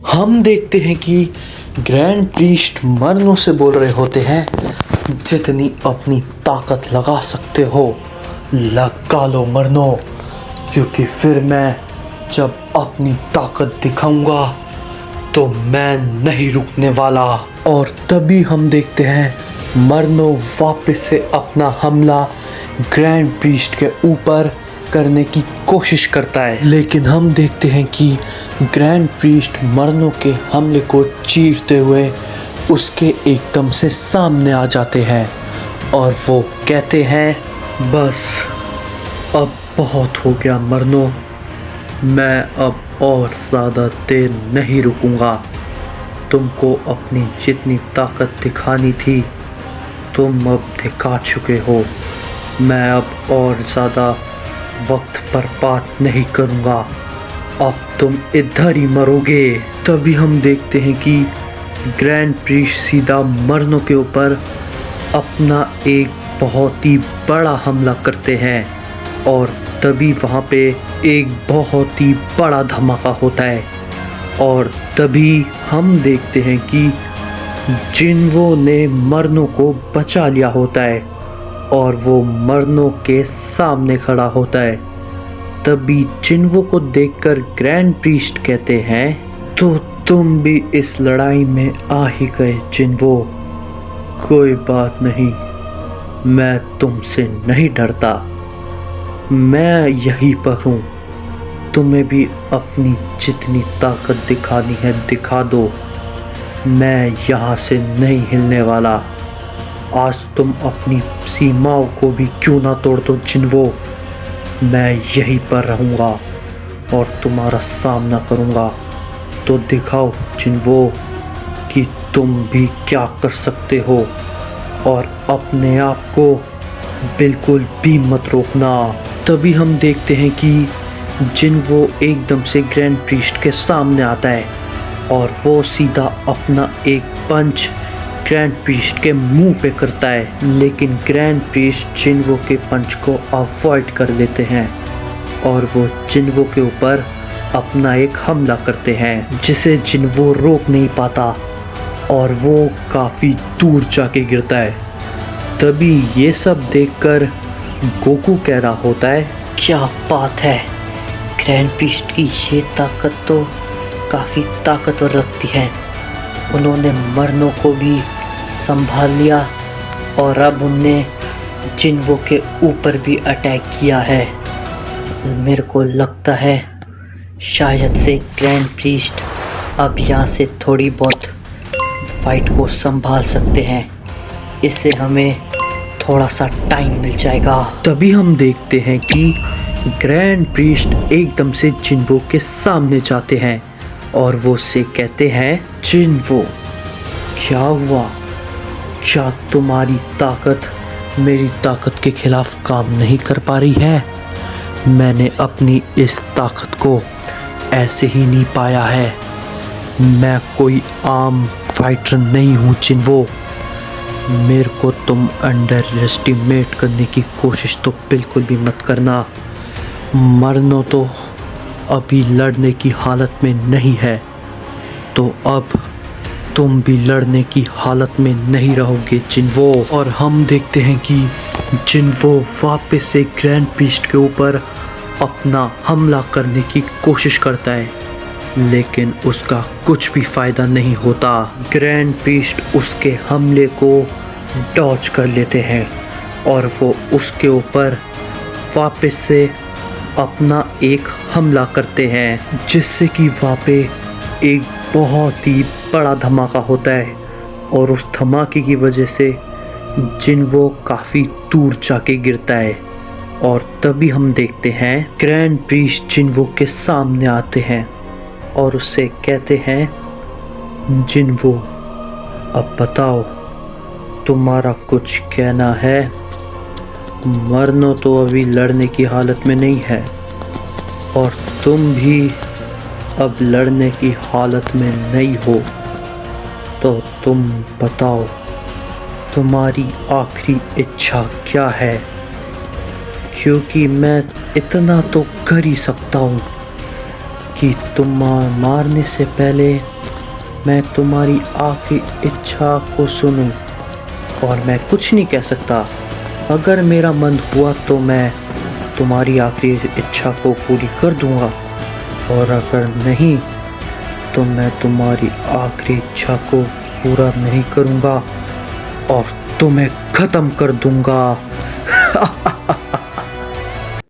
हम देखते हैं कि ग्रैंड प्रीस्ट मरनों से बोल रहे होते हैं, जितनी अपनी ताकत लगा सकते हो लगा लो मरनों, क्योंकि फिर मैं जब अपनी ताकत दिखाऊंगा तो मैं नहीं रुकने वाला। और तभी हम देखते हैं मरनों वापस से अपना हमला ग्रैंड प्रीस्ट के ऊपर करने की कोशिश करता है, लेकिन हम देखते हैं कि ग्रैंड प्रीस्ट मरनों के हमले को चीरते हुए उसके एकदम से सामने आ जाते हैं और वो कहते हैं, बस अब बहुत हो गया मरनों, मैं अब और ज़्यादा देर नहीं रुकूंगा। तुमको अपनी जितनी ताकत दिखानी थी तुम अब दिखा चुके हो। मैं अब और ज़्यादा वक्त बर्बाद नहीं करूँगा, अब तुम इधर ही मरोगे। तभी हम देखते हैं कि ग्रैंड प्रीस्ट सीधा मरनों के ऊपर अपना एक बहुत ही बड़ा हमला करते हैं और तभी वहाँ पे एक बहुत ही बड़ा धमाका होता है। और तभी हम देखते हैं कि जिन्वो ने मरनों को बचा लिया होता है और वो मरनों के सामने खड़ा होता है। तभी जिन्वो को देखकर ग्रैंड प्रीस्ट कहते हैं, तो तुम भी इस लड़ाई में आ ही गए जिन्वो, कोई बात नहीं, मैं तुमसे नहीं डरता, मैं यहीं पर हूँ, तुम्हें भी अपनी जितनी ताकत दिखानी है दिखा दो, मैं यहाँ से नहीं हिलने वाला। आज तुम अपनी सीमाओं को भी क्यों ना तोड़ दो जिन्वो, मैं यहीं पर रहूँगा और तुम्हारा सामना करूँगा। तो दिखाओ जिन्वो कि तुम भी क्या कर सकते हो और अपने आप को बिल्कुल भी मत रोकना। तभी हम देखते हैं कि जिन्वो एकदम से ग्रैंड प्रीस्ट के सामने आता है और वो सीधा अपना एक पंच ग्रैंड प्रीस्ट के मुंह पे करता है, लेकिन ग्रैंड प्रीस्ट जिन्वो के पंच को अवॉइड कर लेते हैं और वो जिन्वो के ऊपर अपना एक हमला करते हैं जिसे जिन्वो रोक नहीं पाता और वो काफ़ी दूर जाके गिरता है। तभी ये सब देखकर गोकू कह रहा होता है, क्या बात है, ग्रैंड प्रीस्ट की ये ताकत तो काफ़ी ताकतवर लगती है। उन्होंने मरनों को भी संभाल लिया और अब उनने जिन्वो के ऊपर भी अटैक किया है। मेरे को लगता है शायद से ग्रैंड प्रीस्ट अब यहाँ से थोड़ी बहुत फाइट को संभाल सकते हैं, इससे हमें थोड़ा सा टाइम मिल जाएगा। तभी हम देखते हैं कि ग्रैंड प्रीस्ट एकदम से जिन्वो के सामने जाते हैं और वो उससे कहते हैं, जिन्वो क्या हुआ, क्या तुम्हारी ताकत मेरी ताकत के खिलाफ काम नहीं कर पा रही है? मैंने अपनी इस ताकत को ऐसे ही नहीं पाया है, मैं कोई आम फाइटर नहीं हूँ जिन्वो, मेरे को तुम अंडर एस्टिमेट करने की कोशिश तो बिल्कुल भी मत करना। मरनों तो अभी लड़ने की हालत में नहीं है, तो अब तुम भी लड़ने की हालत में नहीं रहोगे जिन्वो। और हम देखते हैं कि जिन्वो वापस से ग्रैंड प्रीस्ट के ऊपर अपना हमला करने की कोशिश करता है, लेकिन उसका कुछ भी फ़ायदा नहीं होता। ग्रैंड प्रीस्ट उसके हमले को डॉज कर लेते हैं और वो उसके ऊपर वापस से अपना एक हमला करते हैं, जिससे कि वहाँ पे एक बहुत ही बड़ा धमाका होता है और उस धमाके की वजह से जिन्वो काफ़ी दूर जाके गिरता है। और तभी हम देखते हैं ग्रैंड प्रीस्ट जिन्वो के सामने आते हैं और उससे कहते हैं, जिन्वो अब बताओ तुम्हारा कुछ कहना है? मरनों तो अभी लड़ने की हालत में नहीं है और तुम भी अब लड़ने की हालत में नहीं हो, तो तुम बताओ तुम्हारी आखिरी इच्छा क्या है? क्योंकि मैं इतना तो कर ही सकता हूँ कि तुम मारने से पहले मैं तुम्हारी आखिरी इच्छा को सुनूं, और मैं कुछ नहीं कह सकता। अगर मेरा मन हुआ तो मैं तुम्हारी आखिरी इच्छा को पूरी कर दूंगा, और अगर नहीं तो मैं तुम्हारी आखिरी इच्छा को पूरा नहीं करूंगा और तुम्हें खत्म कर दूंगा।